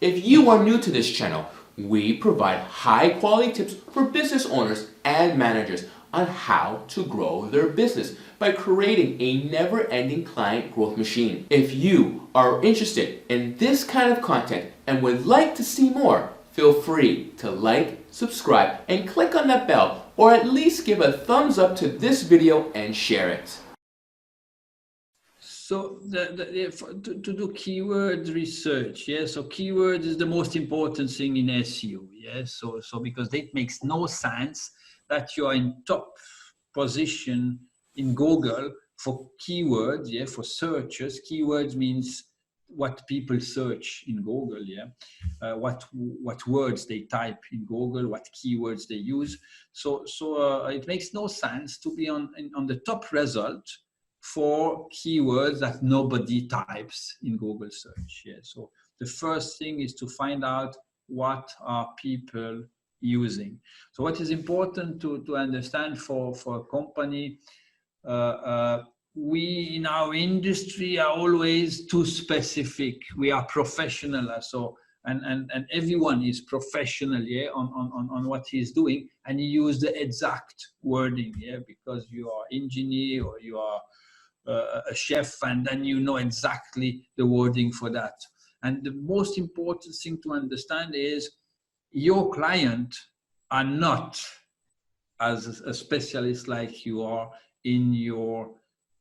If you are new to this channel, we provide high quality tips for business owners and managers on how to grow their business by creating a never-ending client growth machine. If you are interested in this kind of content and would like to see more, feel free to like, subscribe, and click on that bell, or at least give a thumbs up to this video and share it. So to do keyword research, yeah. So keyword is the most important thing in SEO, yeah. So because it makes no sense that you are in top position in Google for keywords, yeah, for searches. Keywords means what people search in Google, yeah, what words they type in Google, what keywords they use. So it makes no sense to be on the top result for keywords that nobody types in Google search. Yeah. So the first thing is to find out what are people using. So what is important to understand for a company, we in our industry are always too specific. We are professional, so and everyone is professional, yeah, on what he's doing, and you use the exact wording, yeah, because you are engineer or you are a chef, and then you know exactly the wording for that. And the most important thing to understand is your client are not as a specialist like you are in your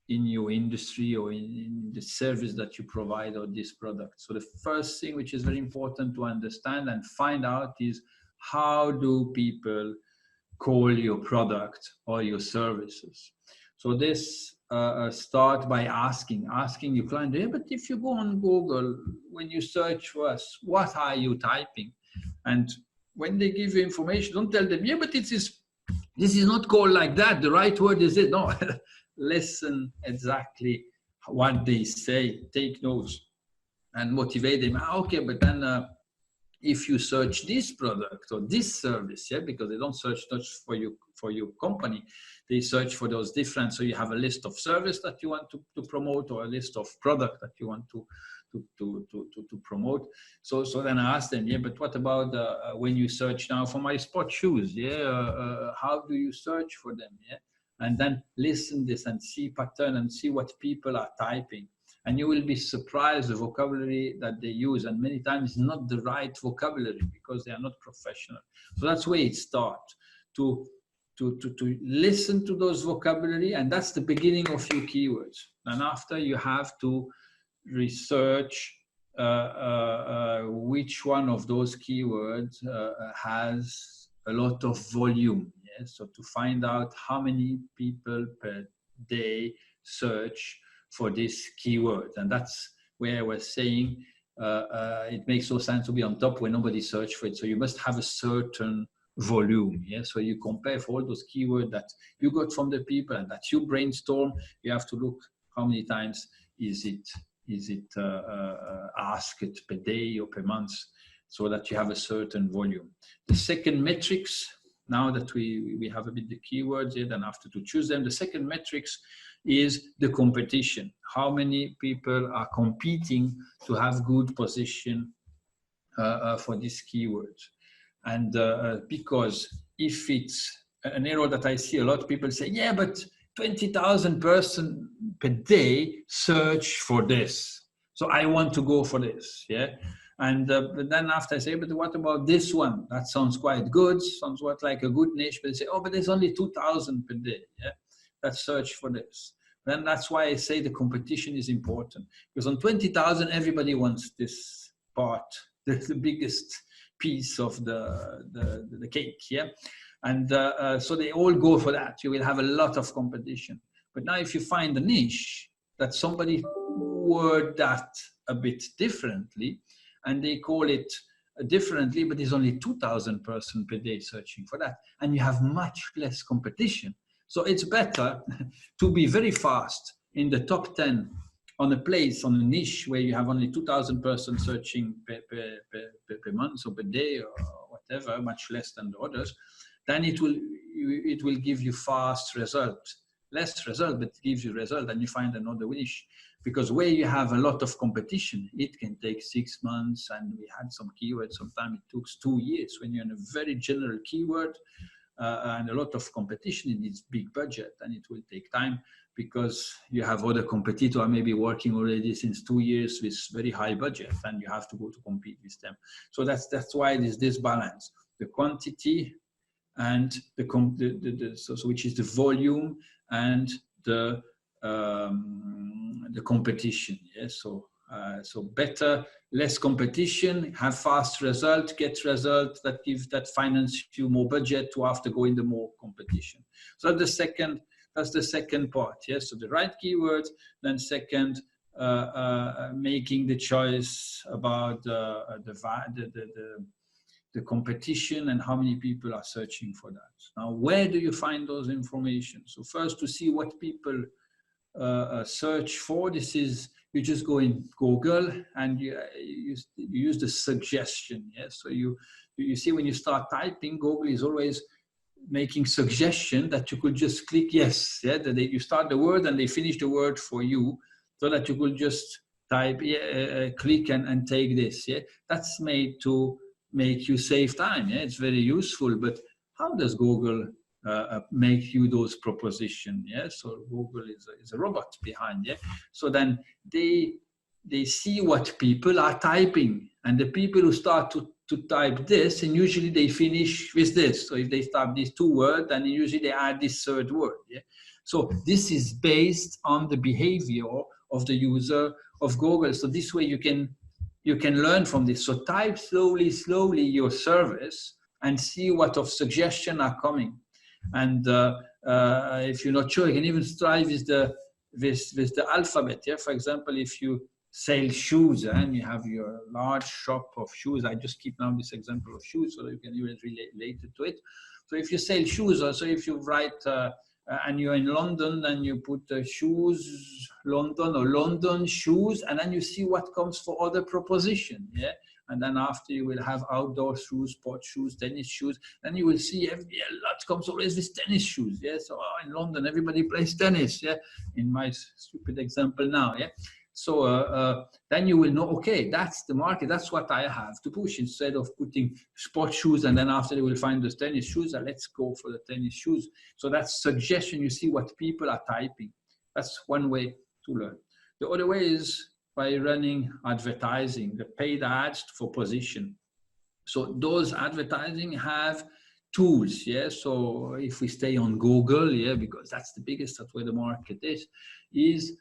industry or in the service that you provide or this product. So the first thing which is very important to understand and find out is how do people call your product or your services. So this start by asking your client, yeah, but if you go on Google, when you search for us, what are you typing? And when they give you information, don't tell them, yeah, but this is not called like that. The right word is it. No, listen exactly what they say, take notes and motivate them. Okay, but then if you search this product or this service, yeah, because they don't search for your company, they search for those different. So you have a list of service that you want to promote, or a list of product that you want to promote. So then I asked them, yeah, but what about when you search now for my sport shoes? Yeah, how do you search for them? Yeah, and then listen this and see pattern and see what people are typing. And you will be surprised the vocabulary that they use, and many times not the right vocabulary because they are not professional. So that's where it starts, to listen to those vocabulary, and that's the beginning of your keywords. And after, you have to research which one of those keywords has a lot of volume. Yeah? So to find out how many people per day search for this keyword. And that's where I was saying it makes no sense to be on top when nobody search for it. So you must have a certain volume. Yeah. So you compare for all those keywords that you got from the people and that you brainstorm. You have to look how many times is it asked per day or per month, so that you have a certain volume. The second metrics, now that we have a bit the keywords here, then after to choose them, the second metrics is the competition. How many people are competing to have good position for these keywords? And because if it's an error that I see a lot of people say, yeah, but 20,000 person per day search for this, so I want to go for this, yeah. And but then after I say, but what about this one? That sounds quite good, sounds what like a good niche, but they say, oh, but there's only 2,000 per day, yeah, that search for this. Then that's why I say the competition is important, because on 20,000, everybody wants this part, the biggest piece of the cake, yeah. And so they all go for that. You will have a lot of competition. But now if you find a niche that somebody word that a bit differently, and they call it differently, but there's only 2,000 person per day searching for that, and you have much less competition. So it's better to be very fast in the top 10 on a place, on a niche where you have only 2,000 persons searching per month or per day or whatever, much less than the others, then it will give you fast result. Less result, but it gives you result, and you find another niche. because where you have a lot of competition, it can take 6 months, and we had some keywords, sometimes it took 2 years. When you're in a very general keyword and a lot of competition, it needs big budget, and it will take time because you have other competitors maybe working already since 2 years with very high budget, and you have to go to compete with them. So that's why it is this balance, the quantity and so which is the volume and the competition. Yes, so better, less competition, have fast result, get results that finance you more budget to have to go into more competition. So that's the second part. Yes, so the right keywords. Then second, making the choice about the competition and how many people are searching for that. Now, where do you find those information? So first, to see what people search for, this is, you just go in Google and you use the suggestion. Yes, so you see when you start typing, Google is always making suggestion that you could just click yes. Yeah, that you start the word and they finish the word for you, so that you could just type click and take this. Yeah, that's made to make you save time. Yeah, it's very useful. But how does Google make you those propositions? Yeah, so Google is a robot behind. Yeah, so then they see what people are typing, and the people who start to type this, and usually they finish with this. So if they start these 2 words, then usually they add this 3rd word. Yeah, so this is based on the behavior of the user of Google. So this way you can learn from this. So type slowly your service and see what of suggestions are coming. And if you're not sure, you can even try with the alphabet. Yeah, for example, if you sell shoes and you have your large shop of shoes, I just keep now this example of shoes so that you can even relate it to it. So if you sell shoes, or so if you write and you're in London, then you put shoes London or London shoes, and then you see what comes for other proposition. Yeah, and then after you will have outdoor shoes, sport shoes, tennis shoes. Then you will see a lot comes always with tennis shoes. Yeah, so in London everybody plays tennis. Yeah, in my stupid example now. Yeah. So then you will know, okay, that's the market. That's what I have to push, instead of putting sport shoes and then after they will find the tennis shoes. Let's go for the tennis shoes. So that's suggestion. You see what people are typing. That's one way to learn. The other way is by running advertising, the paid ads for position. So those advertising have tools. Yeah. So if we stay on Google, yeah, because that's the biggest, that's where the market is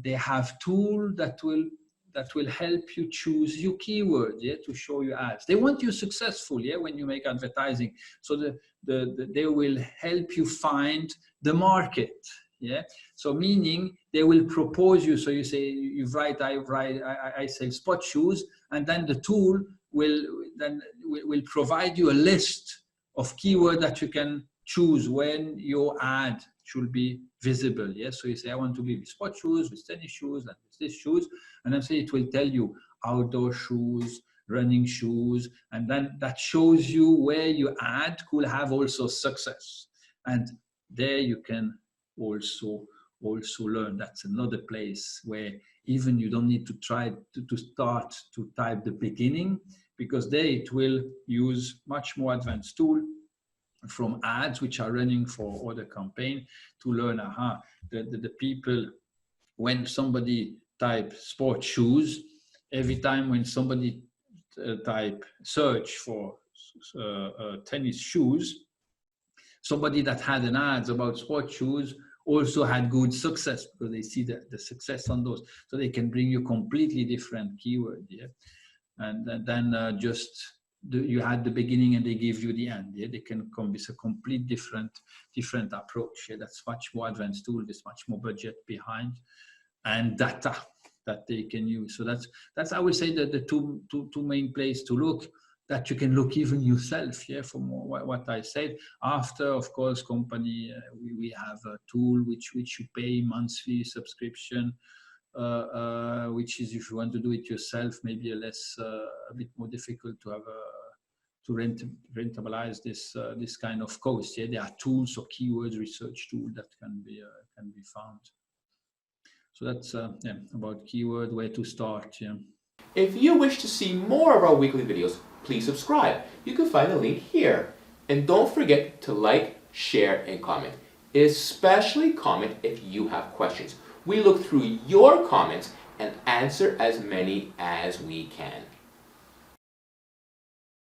they have tools that will help you choose your keywords, yeah, to show you ads. They want you successful, yeah, when you make advertising. So they will help you find the market, yeah. So meaning they will propose you. So you say I sell sport shoes, and then the tool will provide you a list of keywords that you can choose when your ad should be visible. Yes, so you say I want to be with sport shoes, with tennis shoes, and with this shoes, and then say it will tell you outdoor shoes, running shoes, and then that shows you where your ad could have also success. And there you can also learn. That's another place where even you don't need to try to start to type the beginning, because there it will use much more advanced tool from ads which are running for other campaign to learn the people, when somebody type sport shoes, every time when somebody type search for tennis shoes, somebody that had an ads about sport shoes also had good success, because they see the success on those, so they can bring you completely different keyword. Yeah, and then you had the beginning and they give you the end. Yeah, they can come with a complete different approach. Yeah, that's much more advanced tool with much more budget behind and data that they can use. So that's I would say that the two main places to look, that you can look even yourself. Yeah, from what I said. After, of course, company, we have a tool which you pay monthly subscription. Which is, if you want to do it yourself, maybe a bit more difficult to have to rentabilize this kind of cost. Yeah, there are tools or keywords research tool that can be found. So that's yeah, about keyword, where to start. Yeah. If you wish to see more of our weekly videos, please subscribe. You can find the link here. And don't forget to like, share, and comment. Especially comment if you have questions. We look through your comments and answer as many as we can.